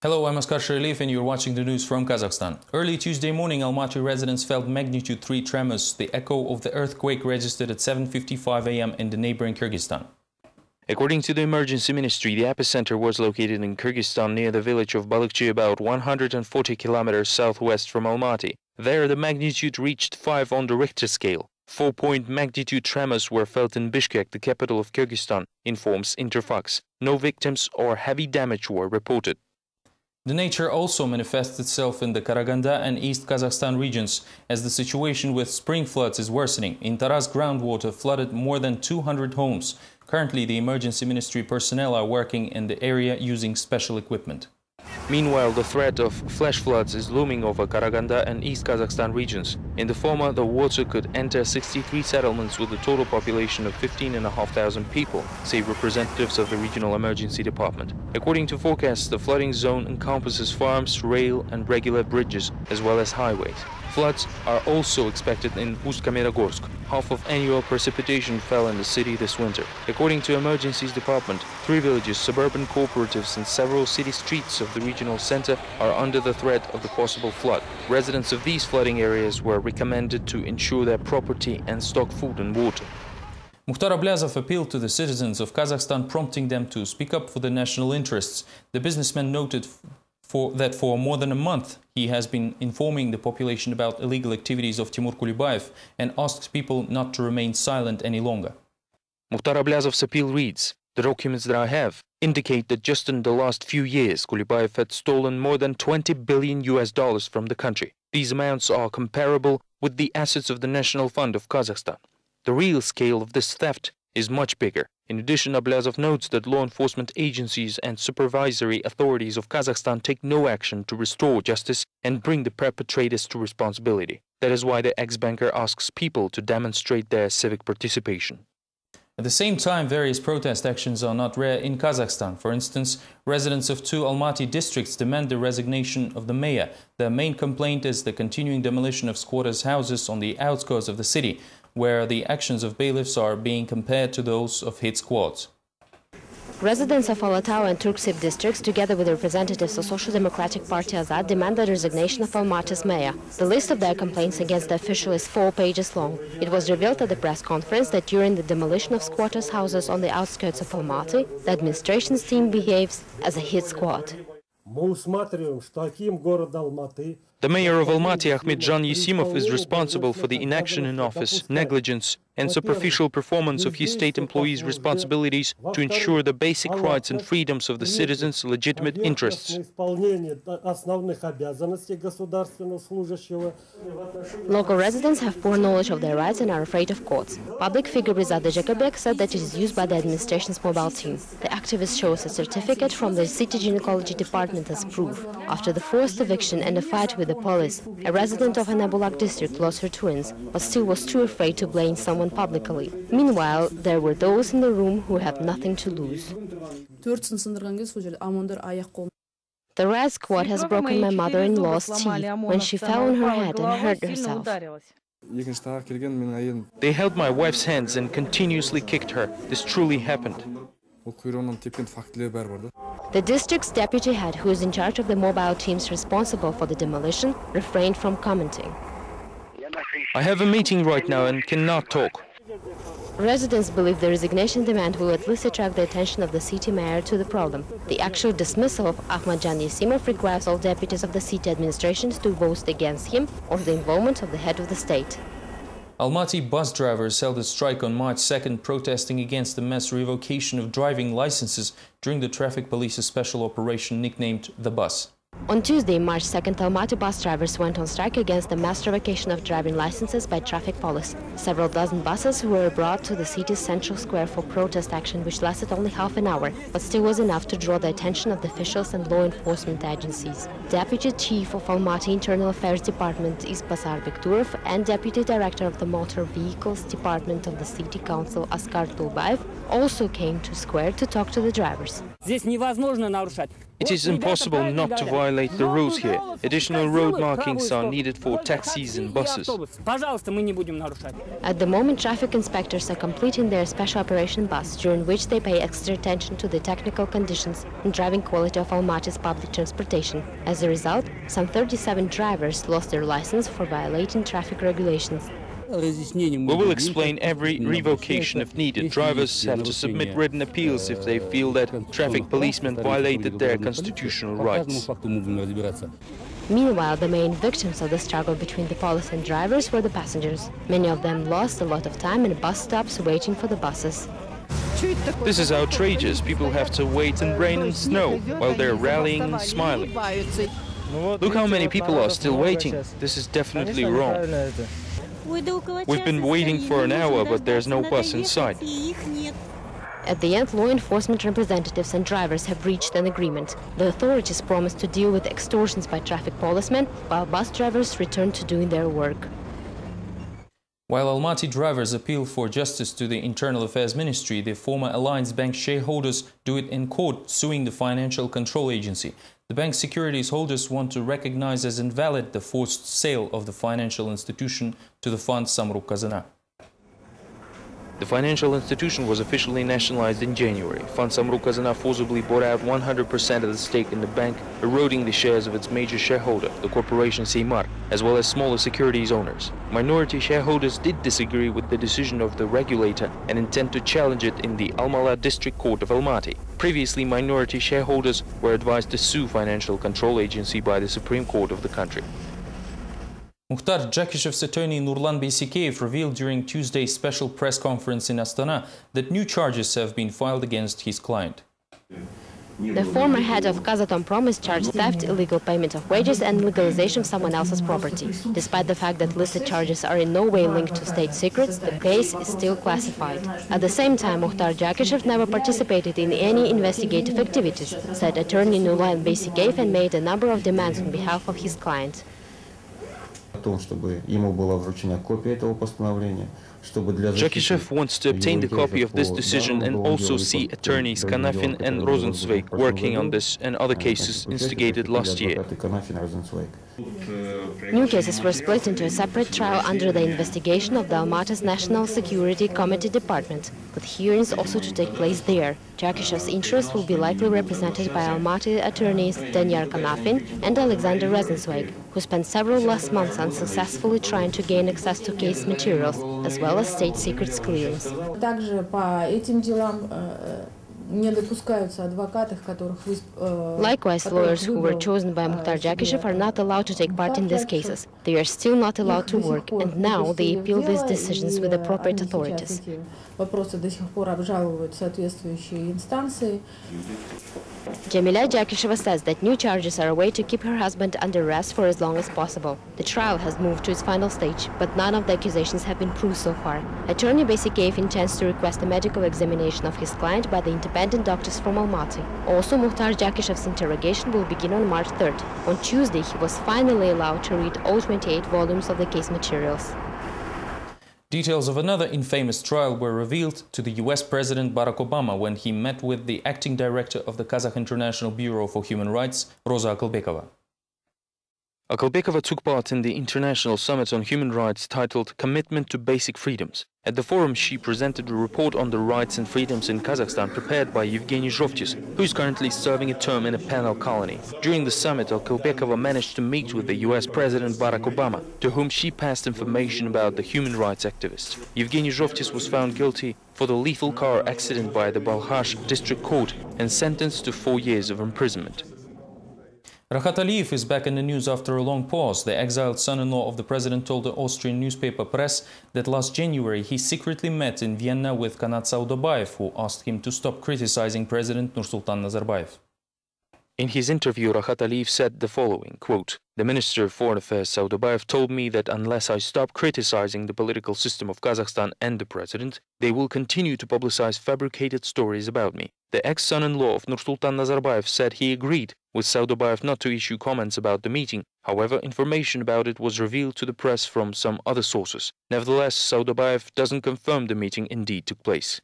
Hello, I'm Askar Sherlief and you're watching the news from Kazakhstan. Early Tuesday morning, Almaty residents felt magnitude 3 tremors, the echo of the earthquake registered at 7:55 a.m. in the neighboring Kyrgyzstan. According to the emergency ministry, the epicenter was located in Kyrgyzstan near the village of Balıkçı, about 140 kilometers southwest from Almaty. There, the magnitude reached 5 on the Richter scale. 4-point magnitude tremors were felt in Bishkek, the capital of Kyrgyzstan, informs Interfax. No victims or heavy damage were reported. The nature also manifests itself in the Karaganda and East Kazakhstan regions, as the situation with spring floods is worsening. In Taraz, groundwater flooded more than 200 homes. Currently, the emergency ministry personnel are working in the area using special equipment. Meanwhile, the threat of flash floods is looming over Karaganda and East Kazakhstan regions. In the former, the water could enter 63 settlements with a total population of 15,500 people, say representatives of the regional emergency department. According to forecasts, the flooding zone encompasses farms, rail and regular bridges, as well as highways. Floods are also expected in Ust-Kamenogorsk. Half of annual precipitation fell in the city this winter. According to Emergencies Department, 3 villages, suburban cooperatives and several city streets of the regional center are under the threat of the possible flood. Residents of these flooding areas were recommended to insure their property and stock food and water. Mukhtar Ablazov appealed to the citizens of Kazakhstan, prompting them to speak up for the national interests. The businessman noted that for more than a month he has been informing the population about illegal activities of Timur Kulibayev and asked people not to remain silent any longer. Mukhtar Ablazov's appeal reads, "The documents that I have indicate that just in the last few years, Kulibayev had stolen more than $20 billion from the country. These amounts are comparable with the assets of the National Fund of Kazakhstan. The real scale of this theft is much bigger." In addition, Ablazov notes that law enforcement agencies and supervisory authorities of Kazakhstan take no action to restore justice and bring the perpetrators to responsibility. That is why the ex-banker asks people to demonstrate their civic participation. At the same time, various protest actions are not rare in Kazakhstan. For instance, residents of 2 Almaty districts demand the resignation of the mayor. Their main complaint is the continuing demolition of squatters' houses on the outskirts of the city, where the actions of bailiffs are being compared to those of hit squads. Residents of Alatau and Turksip districts, together with representatives of Social Democratic Party Azad, demand the resignation of Almaty's mayor. The list of their complaints against the official is 4 pages long. It was revealed at the press conference that during the demolition of squatters' houses on the outskirts of Almaty, the administration's team behaves as a hit squad. The mayor of Almaty, Ahmedjan Yesimov, is responsible for the inaction in office, negligence and superficial performance of his state employees' responsibilities to ensure the basic rights and freedoms of the citizens' legitimate interests. Local residents have poor knowledge of their rights and are afraid of courts. Public figure Rizade Jakabek said that it is used by the administration's mobile team. The activist shows a certificate from the city gynecology department as proof. After the forced eviction and a fight with the police, a resident of Anabulak district lost her twins, but still was too afraid to blame someone publicly. Meanwhile, there were those in the room who had nothing to lose. The red squad has broken my mother-in-law's teeth when she fell on her head and hurt herself. They held my wife's hands and continuously kicked her. This truly happened. The district's deputy head, who is in charge of the mobile teams responsible for the demolition, refrained from commenting. "I have a meeting right now and cannot talk." Residents believe the resignation demand will at least attract the attention of the city mayor to the problem. The actual dismissal of Ahmedjan Yesimov requires all deputies of the city administrations to vote against him or the involvement of the head of the state. Almaty bus drivers held a strike on March 2nd, protesting against the mass revocation of driving licenses during the traffic police's special operation nicknamed The Bus. On Tuesday, March 2nd, Almaty bus drivers went on strike against the mass revocation of driving licenses by traffic police. Several dozen buses were brought to the city's central square for protest action, which lasted only half an hour, but still was enough to draw the attention of the officials and law enforcement agencies. Deputy Chief of Almaty Internal Affairs Department Ispasar Bekturov and Deputy Director of the Motor Vehicles Department of the City Council Askar Tulbayev also came to square to talk to the drivers. It is impossible not to violate the rules here. Additional road markings are needed for taxis and buses. At the moment, traffic inspectors are completing their special operation bus, during which they pay extra attention to the technical conditions and driving quality of Almaty's public transportation. As a result, some 37 drivers lost their license for violating traffic regulations. We will explain every revocation if needed. Drivers have to submit written appeals if they feel that traffic policemen violated their constitutional rights. Meanwhile, the main victims of the struggle between the police and drivers were the passengers. Many of them lost a lot of time in bus stops waiting for the buses. This is outrageous. People have to wait in rain and snow while they're rallying and smiling. Look how many people are still waiting. This is definitely wrong. We've been waiting for an hour, but there's no bus in sight. At the end, law enforcement representatives and drivers have reached an agreement. The authorities promised to deal with extortions by traffic policemen, while bus drivers return to doing their work. While Almaty drivers appeal for justice to the Internal Affairs Ministry, the former Alliance Bank shareholders do it in court, suing the Financial Control Agency. The bank's securities holders want to recognize as invalid the forced sale of the financial institution to the fund Samruk Kazana. The financial institution was officially nationalized in January. Fund Samruk Kazana forcibly bought out 100% of the stake in the bank, eroding the shares of its major shareholder, the corporation Seymar, as well as smaller securities owners. Minority shareholders did disagree with the decision of the regulator and intend to challenge it in the Almala District Court of Almaty. Previously, minority shareholders were advised to sue Financial Control Agency by the Supreme Court of the country. Mukhtar Jakishev's attorney Nurlan Beysikeyev revealed during Tuesday's special press conference in Astana that new charges have been filed against his client. The former head of Kazatomprom is charged theft, illegal payment of wages and legalization of someone else's property. Despite the fact that listed charges are in no way linked to state secrets, the case is still classified. At the same time, Mukhtar Jakishev never participated in any investigative activities, said attorney Nurlan Beysikeyev, and made a number of demands on behalf of his client. Jakishev wants to obtain the copy of this decision and also see attorneys Kanafin and Rosenzweig working on this and other cases instigated last year. New cases were split into a separate trial under the investigation of the Almaty's National Security Committee Department, with hearings also to take place there. Jakishev's interests will be likely represented by Almaty attorneys Danyar Kanafin and Alexander Rosenzweig, who spent several last months unsuccessfully trying to gain access to case materials, as well as state secrets clearance. Likewise, lawyers who were chosen by Mukhtar Jakishev are not allowed to take part in these cases. They are still not allowed to work, and now they appeal these decisions with appropriate authorities. Jamila Jakisheva says that new charges are a way to keep her husband under arrest for as long as possible. The trial has moved to its final stage, but none of the accusations have been proved so far. Attorney Beysikeyev intends to request a medical examination of his client by the independent doctors from Almaty. Also, Mukhtar Jakishev's interrogation will begin on March 3rd. On Tuesday, he was finally allowed to read all 28 volumes of the case materials. Details of another infamous trial were revealed to the US President Barack Obama when he met with the acting director of the Kazakh International Bureau for Human Rights, Roza Akalbekova. Akalbekova took part in the International Summit on Human Rights titled Commitment to Basic Freedoms. At the forum, she presented a report on the rights and freedoms in Kazakhstan prepared by Evgeny Zhovtis, who is currently serving a term in a penal colony. During the summit, Akalbekova managed to meet with the US President Barack Obama, to whom she passed information about the human rights activist. Evgeny Zhovtis was found guilty for the lethal car accident by the Balkhash District Court and sentenced to 4 years of imprisonment. Rahat Aliyev is back in the news after a long pause. The exiled son-in-law of the president told the Austrian newspaper Press that last January he secretly met in Vienna with Kanat Saudobayev, who asked him to stop criticizing President Nursultan Nazarbayev. In his interview, Rahat Aliyev said the following, quote, "The Minister of Foreign Affairs Saudobayev told me that unless I stop criticizing the political system of Kazakhstan and the president, they will continue to publicize fabricated stories about me." The ex-son-in-law of Nursultan Nazarbayev said he agreed with Saudobayev not to issue comments about the meeting. However, information about it was revealed to the press from some other sources. Nevertheless, Saudobayev doesn't confirm the meeting indeed took place.